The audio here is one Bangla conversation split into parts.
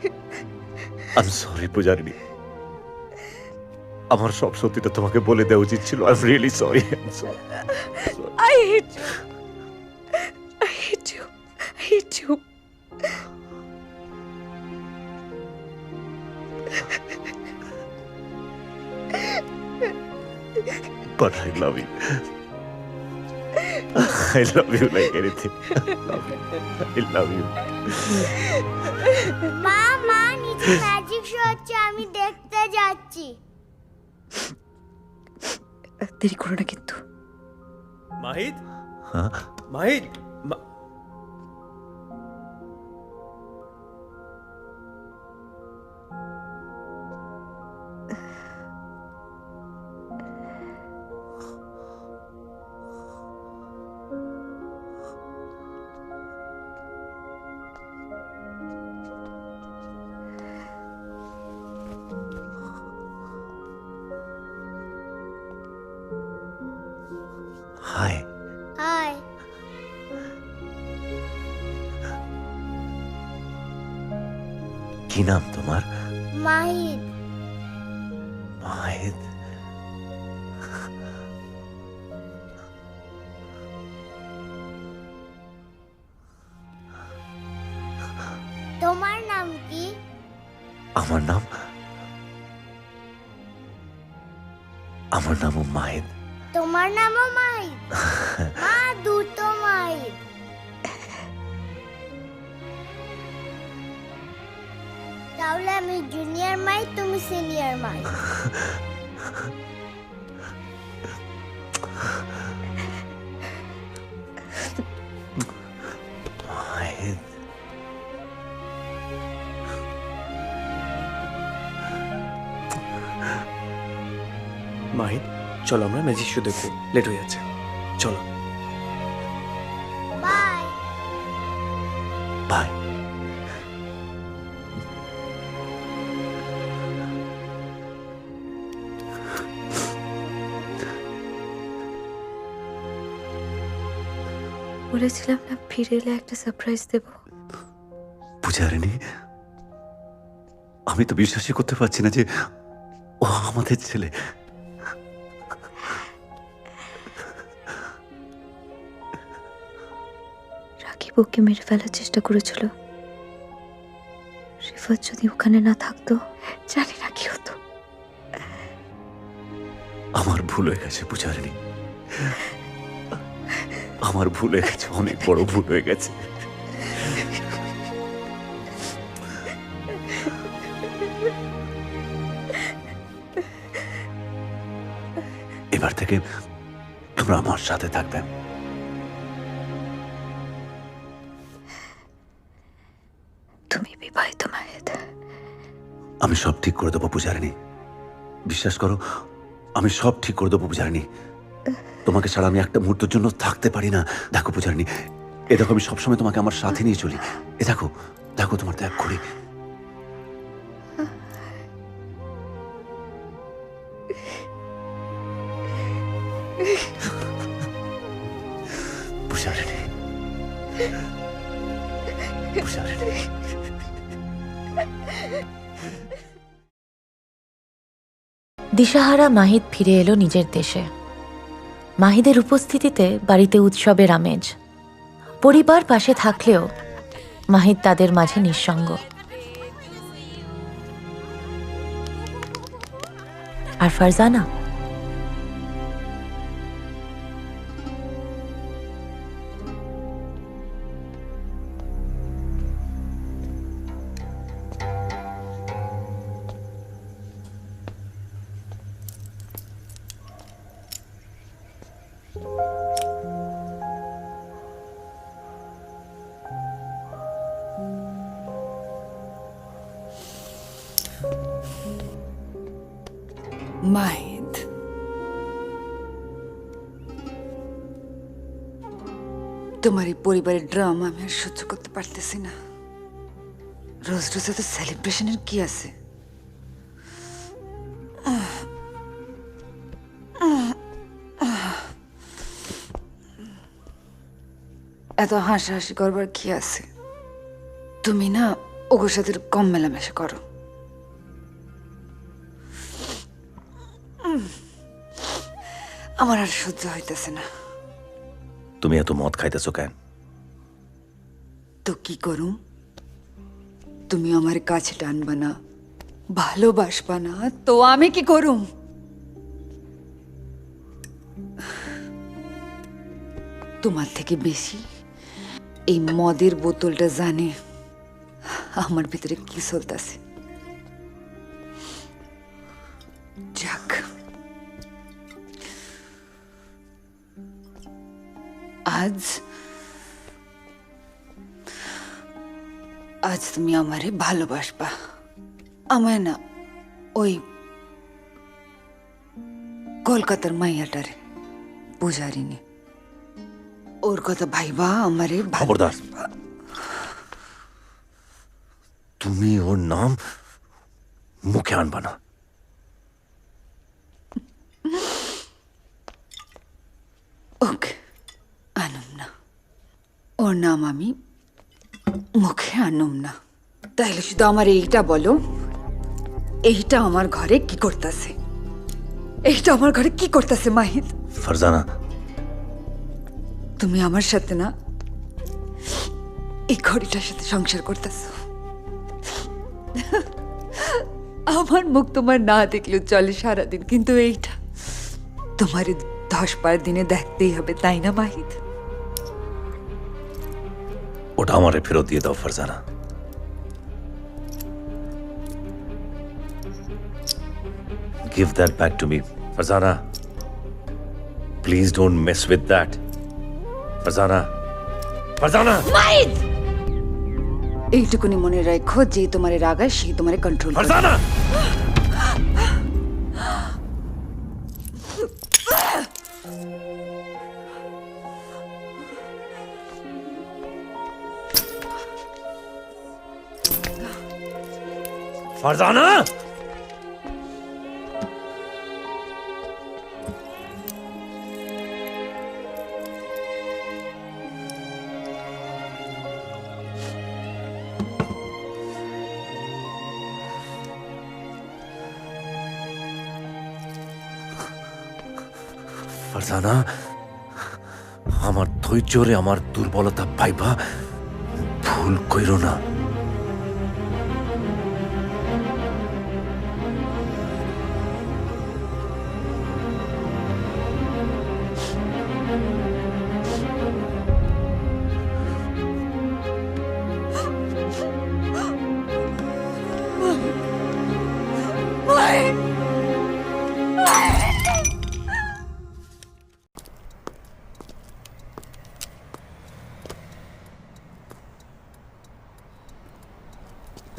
আই এম সরি পূজারিনী, আমার সব সত্যিটা তোমাকে বলে দেওয়া উচিত ছিল। I am really sorry. I hate you. I hate you. I hate you. But I love you. I love you like anything. I love you. I love you. মা নিচে ম্যাজিক শো হচ্ছে, আমি দেখতে যাচ্ছি। দেরি করো না কিন্তু। মাহিদ, হ্যাঁ? মাহিদ, হাই। হাই। কি নাম তোমার? মাহিদ। মাহিদ। তোমার নাম কি? আমার নাম মাহিদ। তোমার নামও মাহিদ? মা, দুটো মাহিদ। তাহলে আমি জুনিয়র মাহিদ, তুমি সিনিয়র মাহিদ। মাহিদ। মাহিদ, চলো আমরা ম্যাজিক শো দেখবো, লেট হয়ে যাচ্ছে, চলো। বাই। বাই। বলেছিলাম না ফিরে এলে একটা সারপ্রাইজ দেব। পূজারিনী, আমি তো বিশ্বাসই করতে পারছি না যে ও আমাদের ছেলে। রাকিব ওকে মেরে ফেলার চেষ্টা করেছিল। রিফাত যদি ওখানে না থাকতো, জানি না কি হতো। আমার ভুল হয়ে গেছে পূজারিনী, আমার ভুল হয়ে গেছে, অনেক বড় ভুল হয়ে গেছে। এবার থেকে তোমরা আমার সাথে থাকবে। তুমি বিবাহিত মাহিদ। আমি সব ঠিক করে দেবো পূজারিনী, বিশ্বাস করো, আমি সব ঠিক করে দেবো পূজারিনী। তোমাকে ছাড়া আমি একটা মুহূর্তের জন্য থাকতে পারি না। দেখো পূজারিনী, এ দেখো, আমি সবসময় তোমাকে আমার সাথে নিয়ে চলি। এ দেখো, দেখো তোমার ত্যাগ করি। পূজারিনী, পূজারিনী। দিশাহারা মাহিদ ফিরে এলো নিজের দেশে। মাহিদের উপস্থিতিতে বাড়িতে উৎসবের আমেজ। পরিবার পাশে থাকলেও মাহিদ তাদের মাঝে নিঃসঙ্গ। আর ফারজানা, মাহিদ, তোমার এই পরিবারের ড্রামা আমি আর সহ্য করতে পারতেছি না। রোজ রোজ এত সেলিব্রেশনের কি আছে? এত হাসাহাসি করবার কি আছে? তুমি না ওগোর সাথে একটু কম মেলামেশা করো। আমার আর সহ্য হইতেছে না। তুমি এত মদ খাইতেছো কেন? তো কি করুম? তুমি আমার কাছে টানবা না, ভালোবাসবা না, তো আমি কি করুম? তোমার থেকে বেশি এই মদের বোতলটা জানে আমার ভিতরে কি চলতেছে। যাক, আজ তুমি আমারে ভালোবাসবা, আমায় না, ওই কলকাতার মাইয়াটারে, পূজারিনী, ওর কথা ভাইবা আমারে খবরদার, তুমি ওর নাম মুখে আনবা না। ওকে, আনুম না, ওর নাম আমি মুখে আনুম না। তাইলে শুধু আমার এইটা বলো, এইটা আমার ঘরে কি করতেছে? এইটা আমার ঘরে কি করতেছে মাহিদ? ফারজানা, তুমি আমার সাথে না এই ঘড়িটার সাথে সংসার করতেছো। আমার মুখ তোমার না দেখলেও চলে সারাদিন, কিন্তু এইটা তোমার 10-12 দিনে দেখতেই হবে, তাই না মাহিদ? ওটা আমারে ফেরত দিয়ে দাও Farzana. Give that back to me, Farzana. Please don't mess with that. Farzana. Farzana! Mahid, এইটুকুনি মনে রাখো, যে তোমারে রাগায় সেই তোমারে কন্ট্রোল করে। Farzana! Farzana! ফারজানা, আমার ধৈর্যরে আমার দুর্বলতা পাইবা ভুল কইরো না।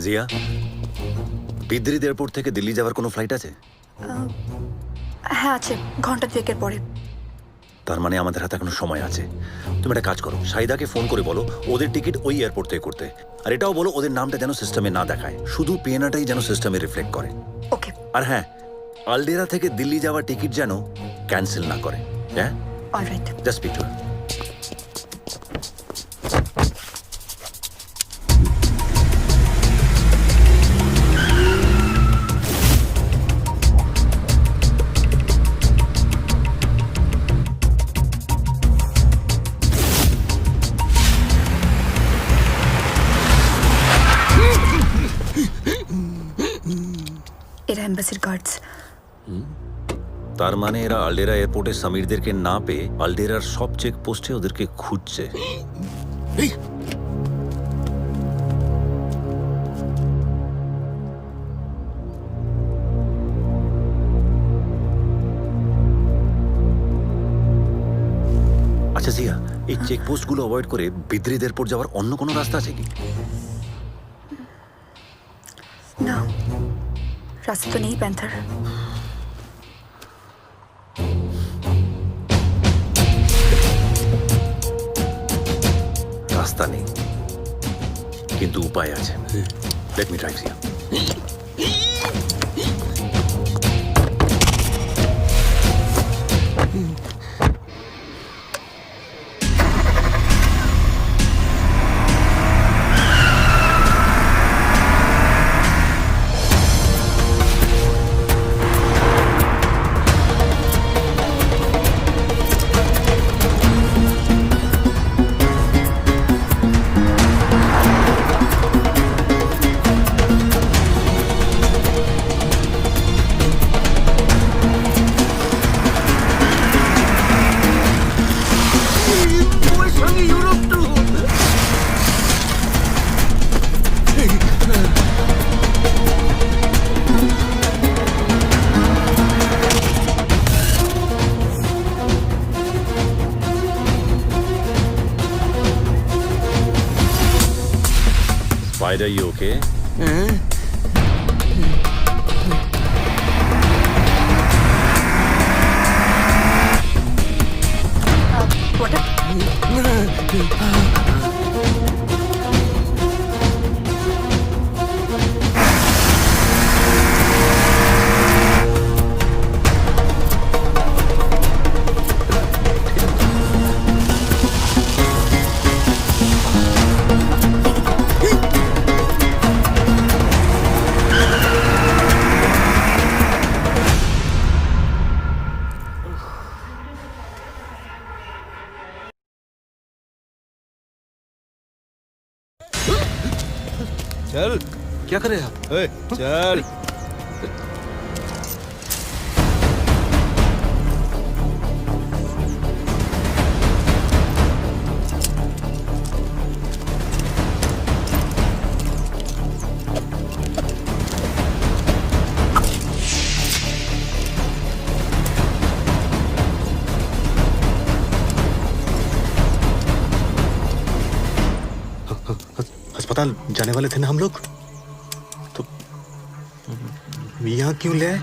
জিয়া, বিদ্রিদ এয়ারপোর্ট থেকে দিল্লি যাওয়ার কোনো ফ্লাইট আছে? হ্যাঁ আছে, ঘন্টা 2 পরে। তার মানে আমাদের হাতে এখনো সময় আছে। তুমি একটা কাজ করো, শাহিদাকে ফোন করে বলো ওদের টিকিট ওই এয়ারপোর্ট থেকে করতে। আর এটাও বলো ওদের নামটা যেন সিস্টেমে না দেখায়, শুধু পিএনআরটাই যেন সিস্টেমে রিফ্লেক্ট করে। ওকে। আর হ্যাঁ, আলডেরা থেকে দিল্লি যাওয়ার টিকিট যেন ক্যান্সেল না করে। হ্যাঁ, alright. Just speak to her. এরা এম্বাসির গার্ডস। তার মানে এরা আলডেরা এয়ারপোর্টে সামিরদেরকে না পেয়ে আলডেরার সব চেকপোস্টে ওদেরকে খুঁজছে। আচ্ছা জিয়া, এই চেকপোস্টগুলো অ্যাভয়েড করে বিদ্রিদ এয়ারপোর্ট যাওয়ার অন্য কোনো রাস্তা আছে কি? না, রাস্তা তো নেই প্যান্থার। রাস্তা নেই, কিন্তু উপায় আছে। লেট মি ট্রাই জিয়া। Mahida, you okay? चल, क्या कर रहे हैं आप? ए, चल। अस्पताल जाने वाले थे ना हम लोग, तो यहाँ क्यों ले आए?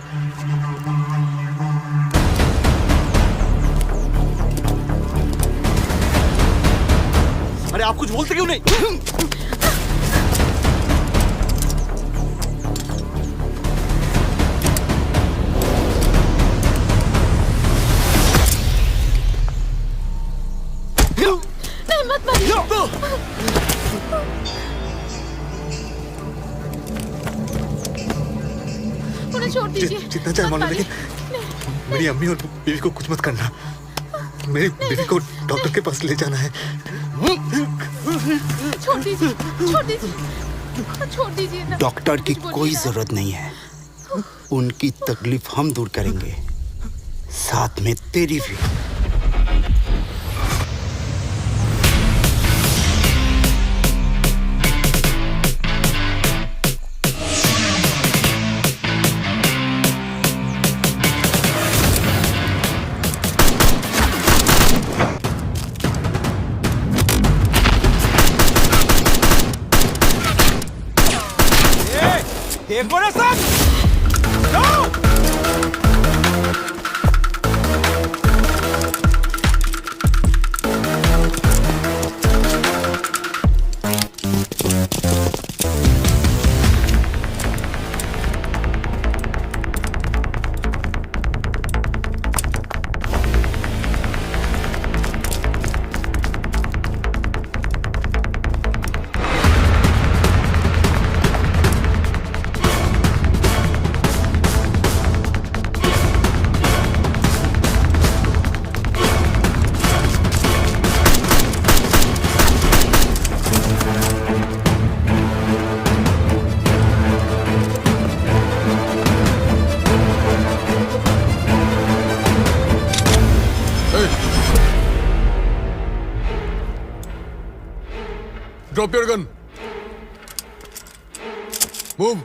अरे आप कुछ बोलते क्यों नहीं? नहीं, मत मारिए। उन्हें छोड़ दीजिए। जितना चाहे मानो, लेकिन मेरी अम्मी और बीवी को कुछ मत करना। मेरी बीवी को डॉक्टर के पास ले जाना है। छोड़ दीजिए, छोड़ दीजिए, छोड़ दीजिए ना। डॉक्टर की कोई जरूरत नहीं है, उनकी तकलीफ हम दूर करेंगे, साथ में तेरी भी। एक बड़ा सा Drop your gun. Move.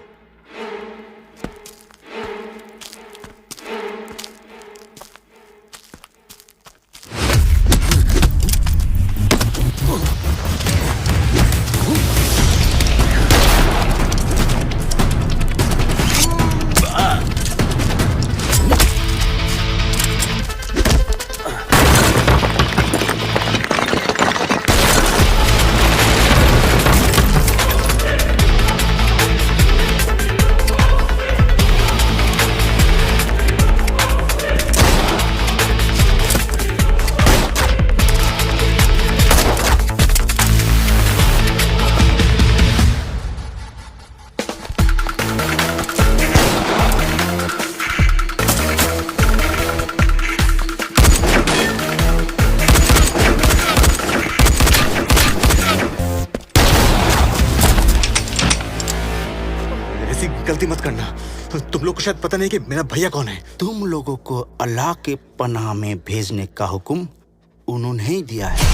गलती मत करना। तुम लोग को शायद पता नहीं कि मेरा भैया कौन है। तुम लोगों को अल्लाह के पनाह में भेजने का हुक्म उन्होंने ही दिया है।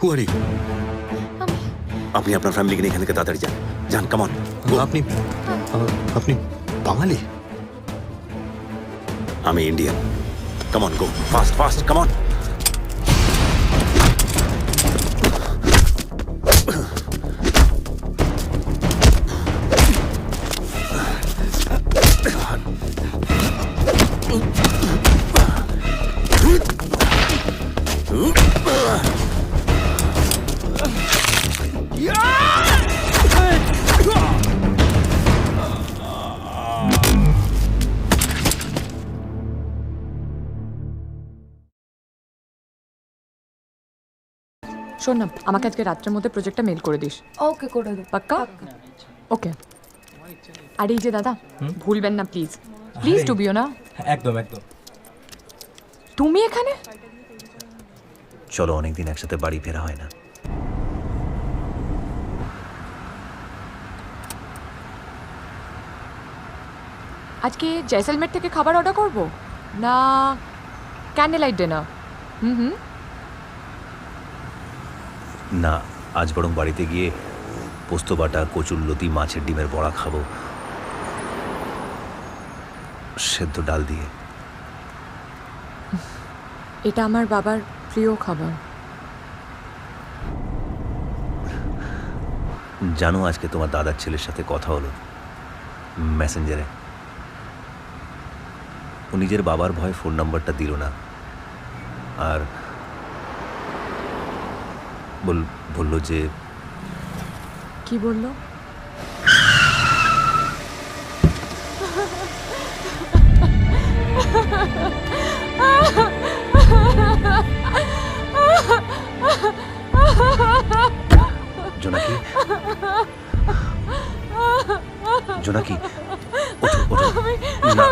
হু আর ইউ? আপনি আপনার ফ্যামিলিকে নিয়ে এখান থেকে তাড়াতাড়ি যান, যান, কামন। আপনি আপনি বাঙালি? আমি ইন্ডিয়ান। কামন, গো ফাস্ট ফাস্ট, কামন। শোন না, আমাকে আজকে রাত্রের মধ্যে প্রজেক্টটা মেল করে দিস। ওকে, করে দেব। পাক্কা? ওকে। আর এই যে দাদা, ভুলবেন না প্লিজ, প্লিজ ডুবিও না। একদম একদম। তুমি এখানে? চলো, অনেকদিন একসাথে বাড়ি ফেরা হয় না। আজকে জয়সলমের থেকে খাবার অর্ডার করব না ক্যান্ডেল লাইট ডিনার? হুম। না, আজ বরং বাড়িতে গিয়ে পোস্ত বাটা, কচুরলতি, মাছের ডিমের বড়া খাবো, সেদ্ধ ডাল দিয়ে। এটা আমার বাবার প্রিয় খাবার। জানো, আজকে তোমার দাদার ছেলের সাথে কথা হলো মেসেঞ্জারে। ও নিজের বাবার ভয়ে ফোন নাম্বারটা দিল না, আর বলল যে... কি বললো? জোনাকি, জোনাকি, ওঠো, ওঠো। না,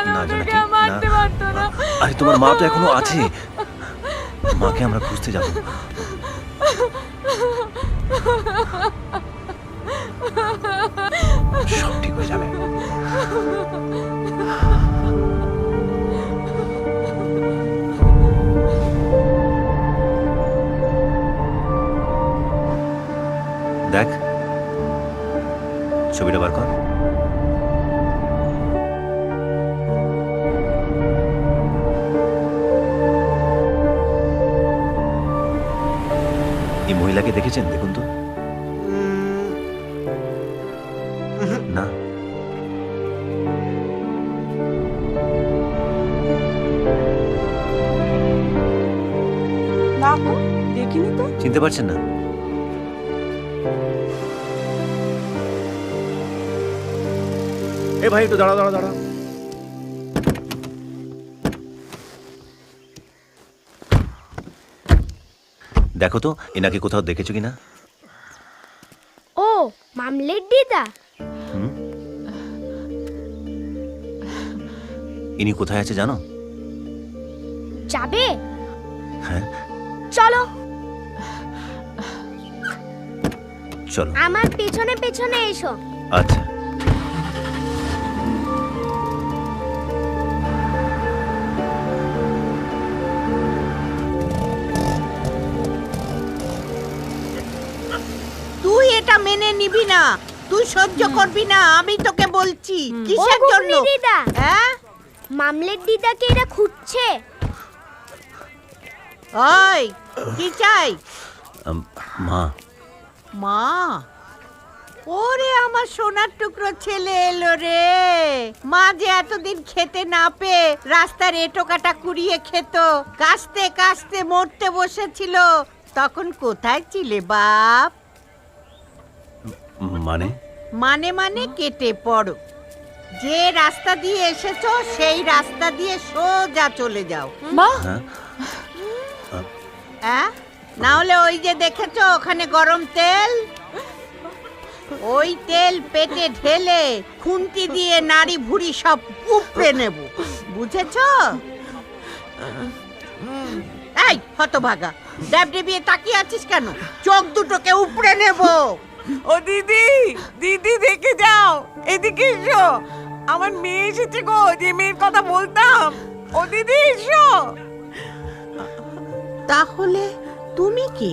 না, জোনাকি, না। আরে তোমার মা তো এখনো আছে, মাকে আমরা খুঁজতে যাবো। সব ঠিক হয়ে যাবে। দেখ, ছবিটা বার কর। এই মহিলাকে দেখেছেন? দেখুন তো। না, দেখিনি তো। চিনতে পারছেন না? এ ভাই, একটু দাঁড়া দাঁড়া দাঁড়া। দেখো তো, এনাকে কোথাও দেখেছো কিনা? ও মামলের দিদা। ইনি কোথায় আছে জানো? যাবে? হ্যাঁ, চলো, চলো। আমার পেছনে পেছনে এসো। আচ্ছা। তুই এটা মেনে নিবি না, তুই সহ্য করবি না, আমি তোকে বলছি। কিসের ও জন্য? গুগলি দিদা, হ্যাঁ, মামলের দিদাকে এরা খুঁজছে। ওই কি চাই? মা। মা? ওরে আমার সোনার টুকরো ছেলে এলো রে। মা যে এতদিন খেতে না পেয়ে রাস্তার এটো কাটা কুড়িয়ে খেত, কাস্তে কাস্তে মরতে বসেছিল, তখন কোথায় ছিলে বাপ? মানে? মানে মানে কেটে পড়ো। যে রাস্তা দিয়ে এসেছো সেই রাস্তা দিয়ে সোজা চলে যাও। মা, হ্যাঁ, হ্যাঁ, না হলে ওই যে দেখেছো ওখানে গরম তেল, ওই তেল পেটে ঢেলে খুন্তি দিয়ে নাড়ি ভুড়ি সব উপড়ে নেব, বুঝেছো? এই হতভাগা, ড্যাবডেবিয়ে তাকিয়ে আছিস কেন? চোখ দুটোকে উপড়ে নেব। ও দিদি, দিদি দেখে যাও, এদিকে এসো। আমার মেয়ে এসেছে গো, যে মেয়ের কথা বলতাম। ও দিদি এসো। তাহলে তুমি কে?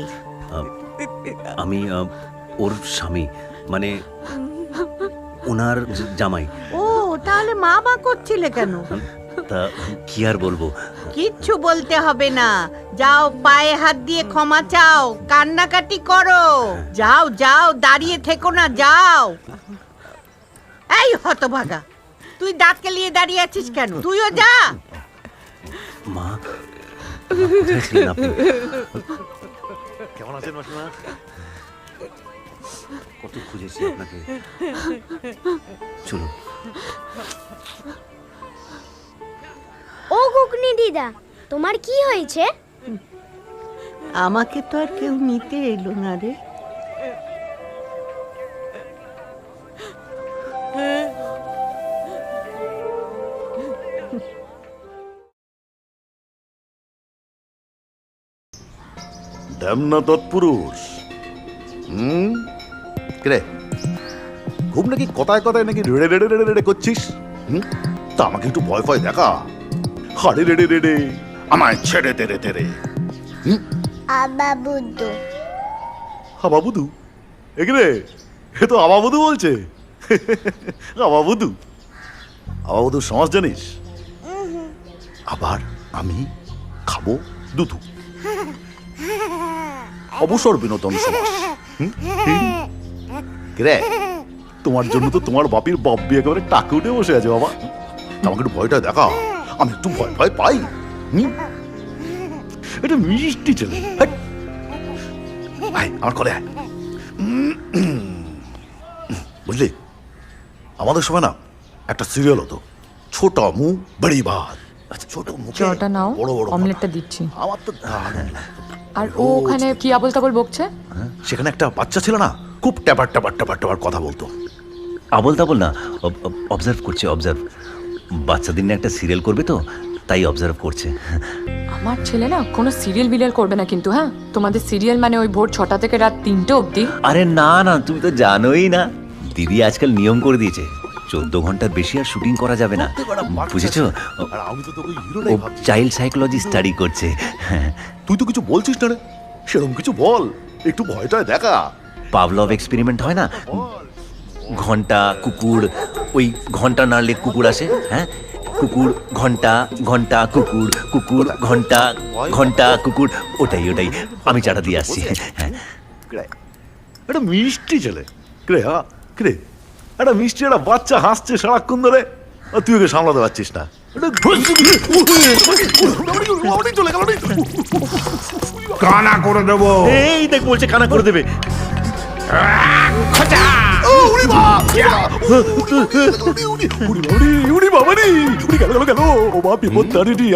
আমি ওর স্বামী, মানে ওনার জামাই। ও, তাহলে মা মা করছিলে কেন? তা কি আর বলবো। কিচ্ছু বলতে হবে না, যাও পায়ে হাত দিয়ে ক্ষমা চাও, কান্নাকাটি করো। যাও যাও, দাঁড়িয়ে থেকো না, যাও। এই হতভাগা, তুই দাঁত কেলিয়ে দাঁড়িয়ে আছিস কেন? তুইও যা। মা, কোথায় ছিলেন আপনি? কেমন আছেন মাসিমা? কত খুঁজেছি আপনাকে। চলুন। ও কুকনি দিদা, তোমার কি হয়েছে? আমাকে তো আর কেউ নিতে এলো না রে। দেমনা তৎপুরুষ। রে খুব নাকি কথায় কথায় নাকি রেড়ে রেড়ে রেড়ে রেড়ে করছিস। তা আমাকে একটু ভয় ভয় দেখা। হাড়ে রেড়ে রেড়ে আমায় ছেড়ে তেরে তেরে। আবা বুদ্ধ। হাবাবুদু এগরে, এ তো আবাবুদু বলছে। আবাবুদু, আবাবুদু সমাজ জানিস? আবার আমি খাবো দুধু, অবসর বিনোদন সমাজ। রে, তোমার জন্য তো তোমার বাপির বাপ্পি একেবারে টাকে উঠে বসে আছে বাবা। আমাকে একটু ভয়টা দেখা, আমি একটু ভয় ভয় পাই। এটা মিষ্টি ছেলে। আয় আমার করে আয়। বুঝলি, আমাদের সময় না একটা সিরিয়াল হতো, ছোট মুখ বড়ি ভাত। আচ্ছা, ছোট মুখ চটা নাও, বড় বড় অমলেটটা মাথা। দিচ্ছি। আমার তো দারুণ লাগতো। আর ও ওখানে কি আবল তাবল বকছে? সেখানে একটা বাচ্চা ছিল না, খুব ট্যাপার ট্যাপার ট্যাপার ট্যাপার কথা বলতো। আবল তাবল না, অবজার্ভ করছে, অবজার্ভ। বাচ্চাদের নিয়ে একটা সিরিয়াল করবে তো, তাই অবজার্ভ করছে। আমার ছেলে না কোনো সিরিয়াল বিরিয়াল করবে না কিন্তু, হ্যাঁ? তোমাদের সিরিয়াল মানে ওই ভোর 6টা থেকে রাত 3টে অবধি? আরে না না, তুমি তো জানোই না, দিদি আজকাল নিয়ম করে দিয়েছে, 14 ঘন্টার বেশি আর শুটিং করা যাবে না, বুঝেছো? আর আমি তো তোকে ও হিরোটাই ভাবছি। চাইল্ড সাইকোলজি স্টাডি করছে। হ্যাঁ, তুই তো কিছু বলছিস না রে, সেরকম কিছু বল, একটু ভয়টা দেখা। পাভলভ এক্সপেরিমেন্ট হয় না, ঘন্টা কুকুর, ওই ঘন্টা নাড়লে কুকুর আসে। হ্যাঁ, কুকুর ঘন্টা, ঘন্টা কুকুর, কুকুর ঘন্টা, ঘন্টা কুকুর, ওটাই ওটাই। আমি চাটা দিয়ে আসছি। হ্যাঁ, এটা মিষ্টি ছেলে। রে হ্যাঁ, রে একটা মিষ্টি একটা বাচ্চা হাসছে সারাক্ষণ ধরে, আর তুই ওকে সামলাতে পারছিস না। চলে গেল। কানা করে দেবো। এই দেখ বলছে কানা করে দেবে।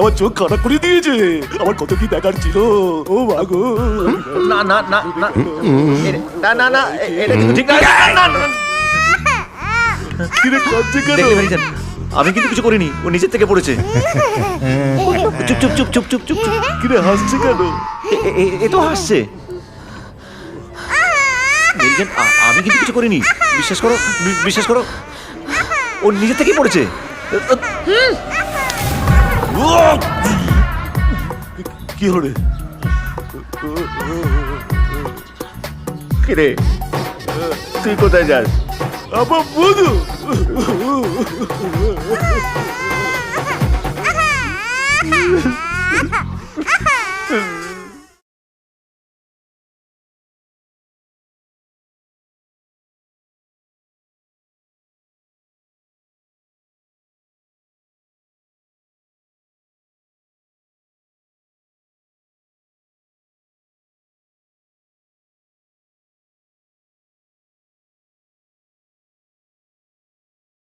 আমার চোখ খারাপ করে দিয়েছে, আমার কত কি দেখার ছিল। ও মাগো, না না না না না না না, এটা কিন্তু ঠিক না। কিরে কাঁদছে কেন? দেখলে ভাইজান, আমি কিন্তু কিছু করিনি, ও নিচের থেকে পড়েছে। চুপ চুপ চুপ চুপ চুপ চুপ চুপ। কিরে হাসছে কেন? এ তো হাসছে। ভাইজান, আমি কিন্তু কিছু করিনি, বিশ্বাস করো, বিশ্বাস করো, ও নিজের থেকেই পড়েছে। কি হলো রে? কিরে, তুই কোথায় যাস? আমার বধু